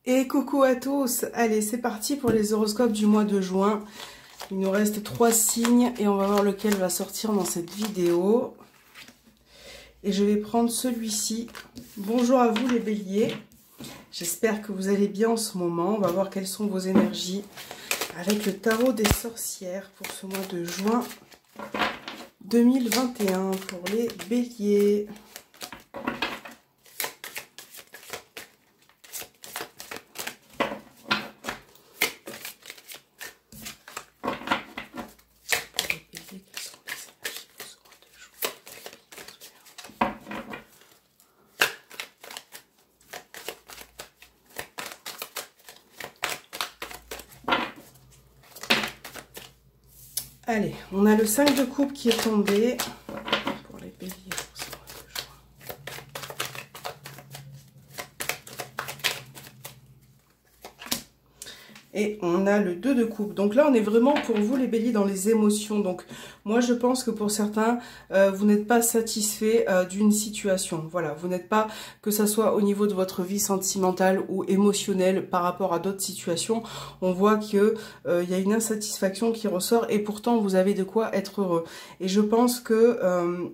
Et coucou à tous, allez c'est parti pour les horoscopes du mois de juin. Il nous reste 3 signes et on va voir lequel va sortir dans cette vidéo. Et je vais prendre celui-ci. Bonjour à vous les béliers, j'espère que vous allez bien en ce moment. On va voir quelles sont vos énergies avec le tarot des sorcières pour ce mois de juin 2021 pour les béliers. Allez, on a le 5 de coupe qui est tombé pour les béliers. Et on a le 2 de coupe. Donc là, on est vraiment pour vous les béliers dans les émotions. Donc moi, je pense que pour certains, vous n'êtes pas satisfait d'une situation. Voilà, vous n'êtes pas, que ça soit au niveau de votre vie sentimentale ou émotionnelle par rapport à d'autres situations. On voit que y a une insatisfaction qui ressort et pourtant, vous avez de quoi être heureux. Et je pense que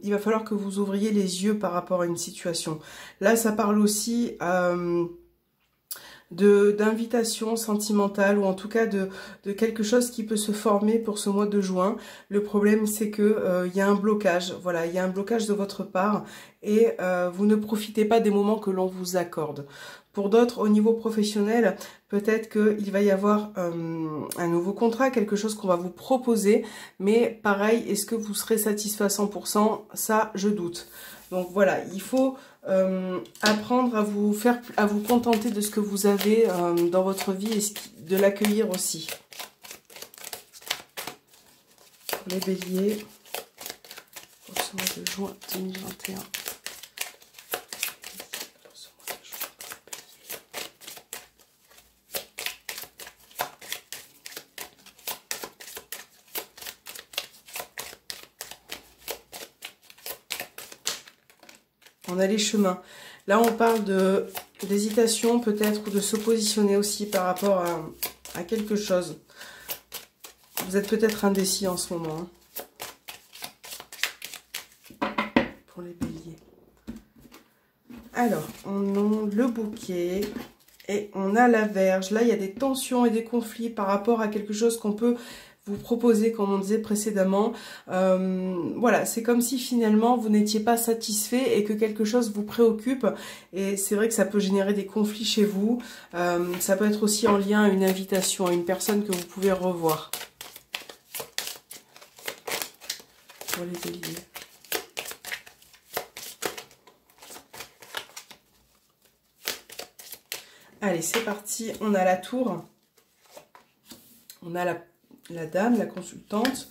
il va falloir que vous ouvriez les yeux par rapport à une situation. Là, ça parle aussi d'invitation sentimentale ou en tout cas de quelque chose qui peut se former pour ce mois de juin. Le problème c'est que il y a un blocage, voilà, il y a un blocage de votre part et vous ne profitez pas des moments que l'on vous accorde. Pour d'autres, au niveau professionnel, peut-être qu'il va y avoir un nouveau contrat, quelque chose qu'on va vous proposer, mais pareil, est-ce que vous serez satisfait à 100%? Ça, je doute. Donc voilà, il faut apprendre à vous contenter de ce que vous avez dans votre vie et de l'accueillir aussi. Pour les béliers, pour ce mois de juin 2021. On a les chemins. Là, on parle d'hésitation peut-être ou de se positionner aussi par rapport à quelque chose. Vous êtes peut-être indécis en ce moment. Pour les béliers. Alors, on a le bouquet et on a la Vierge. Là, il y a des tensions et des conflits par rapport à quelque chose qu'on peut vous proposer, comme on disait précédemment. Voilà, c'est comme si finalement vous n'étiez pas satisfait et que quelque chose vous préoccupe. Et c'est vrai que ça peut générer des conflits chez vous. Ça peut être aussi en lien à une invitation, à une personne que vous pouvez revoir. Pour les béliers. Allez, c'est parti. On a la tour. On a la dame, la consultante.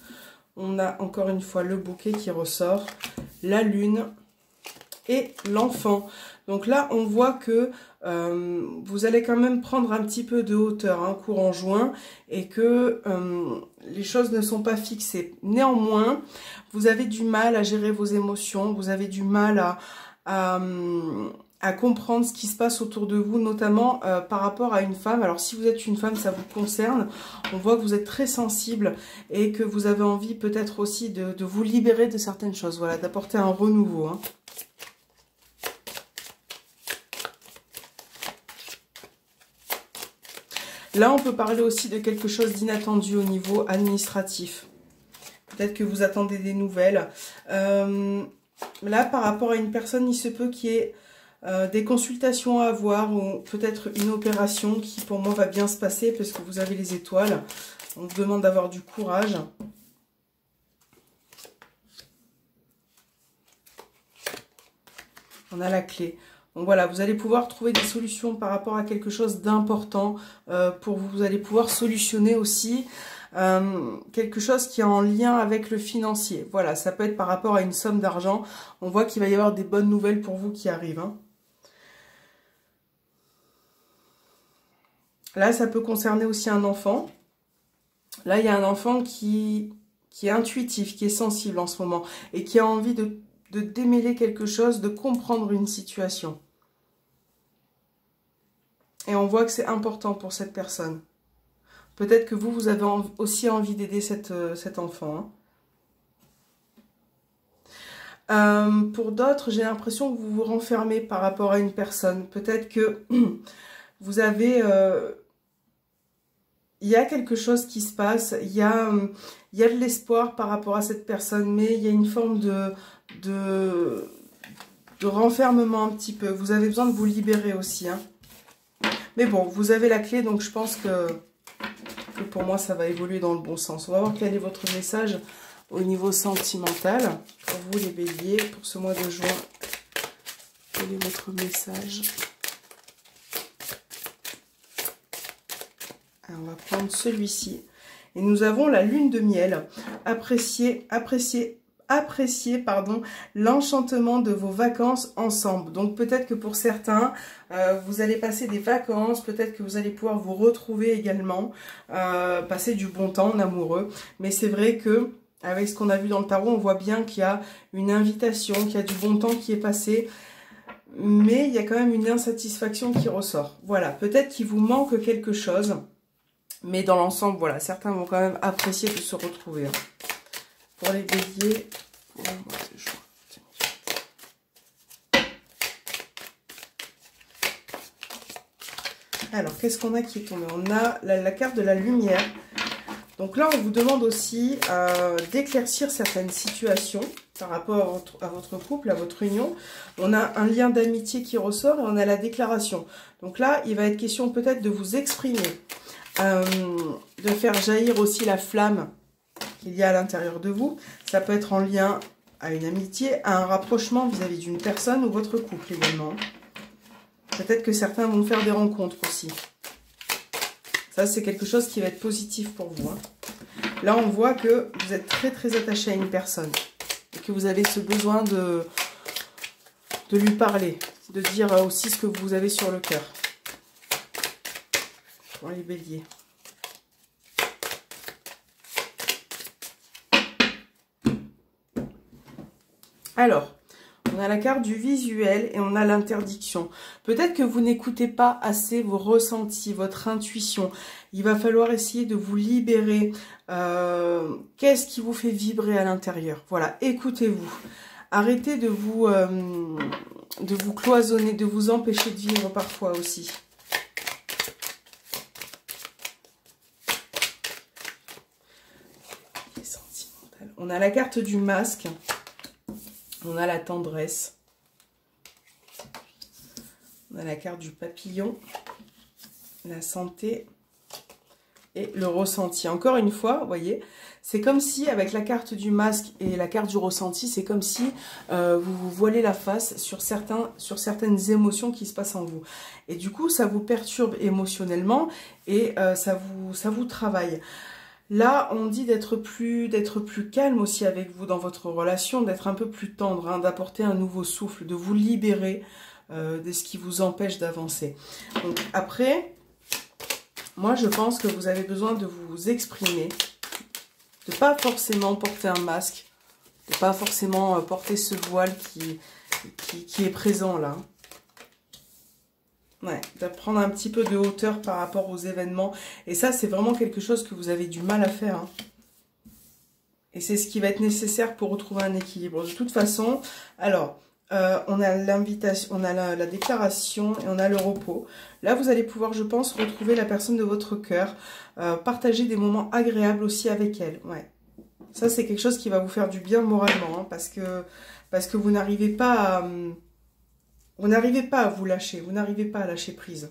On a encore une fois le bouquet qui ressort. La lune et l'enfant. Donc là, on voit que vous allez quand même prendre un petit peu de hauteur courant juin et que les choses ne sont pas fixées. Néanmoins, vous avez du mal à gérer vos émotions. Vous avez du mal à comprendre ce qui se passe autour de vous, notamment par rapport à une femme. Alors si vous êtes une femme, ça vous concerne. On voit que vous êtes très sensible et que vous avez envie peut-être aussi de vous libérer de certaines choses, voilà, d'apporter un renouveau. Là, on peut parler aussi de quelque chose d'inattendu au niveau administratif. Peut-être que vous attendez des nouvelles. Là, par rapport à une personne, il se peut qu'il y ait des consultations à avoir ou peut-être une opération qui pour moi va bien se passer parce que vous avez les étoiles. On vous demande d'avoir du courage. On a la clé. Donc voilà, vous allez pouvoir trouver des solutions par rapport à quelque chose d'important pour vous. Vous allez pouvoir solutionner aussi quelque chose qui est en lien avec le financier. Voilà, ça peut être par rapport à une somme d'argent. On voit qu'il va y avoir des bonnes nouvelles pour vous qui arrivent. Là, ça peut concerner aussi un enfant. Là, il y a un enfant qui est intuitif, qui est sensible en ce moment et qui a envie de démêler quelque chose, de comprendre une situation. Et on voit que c'est important pour cette personne. Peut-être que vous avez aussi envie d'aider cet enfant. Pour d'autres, j'ai l'impression que vous vous renfermez par rapport à une personne. Peut-être que vous avez... il y a quelque chose qui se passe, il y a de l'espoir par rapport à cette personne, mais il y a une forme de renfermement un petit peu. Vous avez besoin de vous libérer aussi. Hein. Mais bon, vous avez la clé, donc je pense que pour moi, ça va évoluer dans le bon sens. On va voir quel est votre message au niveau sentimental. Pour vous, les béliers, pour ce mois de juin, quel est votre message? Alors, on va prendre celui-ci. Et nous avons la lune de miel. Appréciez l'enchantement de vos vacances ensemble. Donc peut-être que pour certains, vous allez passer des vacances, peut-être que vous allez pouvoir vous retrouver également, passer du bon temps en amoureux. Mais c'est vrai que avec ce qu'on a vu dans le tarot, on voit bien qu'il y a une invitation, qu'il y a du bon temps qui est passé, mais il y a quand même une insatisfaction qui ressort. Voilà, peut-être qu'il vous manque quelque chose, mais dans l'ensemble, voilà, certains vont quand même apprécier de se retrouver. Hein. Pour les béliers, pour le mois de juin 2024. Alors, qu'est-ce qu'on a qui est tombé? On a la carte de la lumière. Donc là, on vous demande aussi d'éclaircir certaines situations par rapport à votre couple, à votre union. On a un lien d'amitié qui ressort et on a la déclaration. Donc là, il va être question peut-être de vous exprimer, de faire jaillir aussi la flamme qu'il y a à l'intérieur de vous. Ça peut être en lien à une amitié, à un rapprochement vis-à-vis d'une personne ou votre couple également. Peut-être que certains vont faire des rencontres aussi. Ça, c'est quelque chose qui va être positif pour vous. Hein. Là, on voit que vous êtes très très attaché à une personne et que vous avez ce besoin de lui parler, de dire aussi ce que vous avez sur le cœur. Pour les béliers. Alors, on a la carte du visuel et on a l'interdiction. Peut-être que vous n'écoutez pas assez vos ressentis, votre intuition. Il va falloir essayer de vous libérer. Qu'est-ce qui vous fait vibrer à l'intérieur? Voilà, écoutez-vous. Arrêtez de vous cloisonner, de vous empêcher de vivre parfois aussi. On a la carte du masque. On a la tendresse. On a la carte du papillon. La santé. Et le ressenti. Encore une fois, vous voyez, c'est comme si avec la carte du masque et la carte du ressenti, c'est comme si vous vous voilez la face sur certaines émotions qui se passent en vous. Et du coup, ça vous perturbe émotionnellement et ça vous travaille. Là, on dit d'être plus calme aussi avec vous dans votre relation, d'être un peu plus tendre, hein, d'apporter un nouveau souffle, de vous libérer de ce qui vous empêche d'avancer. Donc après, moi je pense que vous avez besoin de vous exprimer, de pas forcément porter un masque, de pas forcément porter ce voile qui est présent là. Ouais, de prendre un petit peu de hauteur par rapport aux événements. Et ça, c'est vraiment quelque chose que vous avez du mal à faire. Hein. Et c'est ce qui va être nécessaire pour retrouver un équilibre. De toute façon, alors, on a l'invitation, on a la déclaration et on a le repos. Là, vous allez pouvoir, je pense, retrouver la personne de votre cœur. Partager des moments agréables aussi avec elle. Ouais. Ça, c'est quelque chose qui va vous faire du bien moralement. Hein, parce que vous n'arrivez pas à... Vous n'arrivez pas à vous lâcher, vous n'arrivez pas à lâcher prise.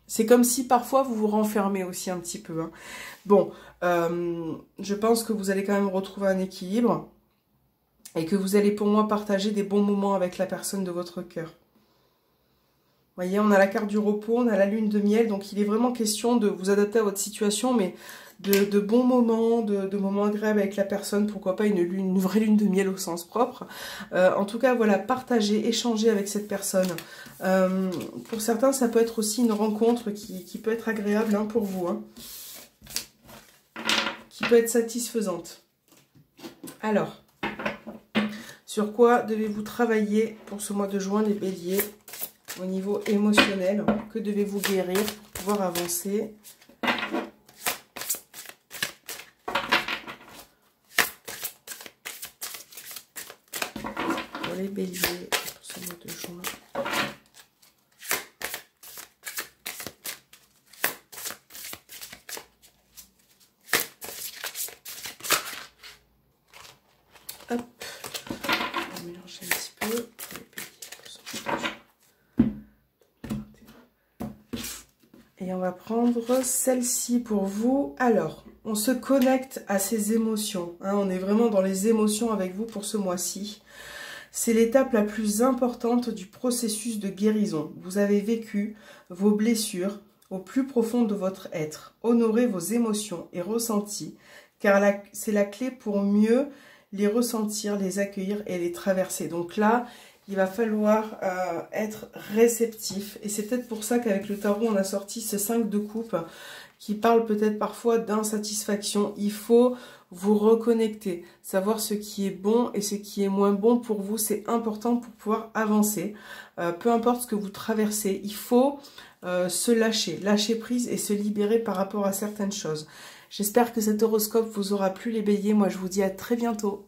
C'est comme si parfois vous vous renfermez aussi un petit peu. Hein. Bon, je pense que vous allez quand même retrouver un équilibre et que vous allez pour moi partager des bons moments avec la personne de votre cœur. Vous voyez, on a la carte du repos, on a la lune de miel, donc il est vraiment question de vous adapter à votre situation, mais de bons moments, de moments agréables avec la personne, pourquoi pas une vraie lune de miel au sens propre. En tout cas, voilà, partager, échanger avec cette personne. Pour certains, ça peut être aussi une rencontre qui peut être agréable hein, pour vous, hein, qui peut être satisfaisante. Alors, sur quoi devez-vous travailler pour ce mois de juin, les béliers? au niveau émotionnel? Que devez-vous guérir pour pouvoir avancer? Pour les béliers, pour ce mois de juin. Hop, on va mélanger un petit peu pour les béliers, pour ce mois de juin. Et on va prendre celle-ci pour vous. Alors, on se connecte à ses émotions. Hein, on est vraiment dans les émotions avec vous pour ce mois-ci. C'est l'étape la plus importante du processus de guérison. Vous avez vécu vos blessures au plus profond de votre être. Honorez vos émotions et ressentis, car c'est la clé pour mieux les ressentir, les accueillir et les traverser. Donc là, il va falloir être réceptif. Et c'est peut-être pour ça qu'avec le tarot, on a sorti ce 5 de coupe qui parle peut-être parfois d'insatisfaction. Il faut vous reconnecter, savoir ce qui est bon et ce qui est moins bon pour vous. C'est important pour pouvoir avancer. Peu importe ce que vous traversez, il faut se lâcher prise et se libérer par rapport à certaines choses. J'espère que cet horoscope vous aura plu les béliers. Moi, je vous dis à très bientôt.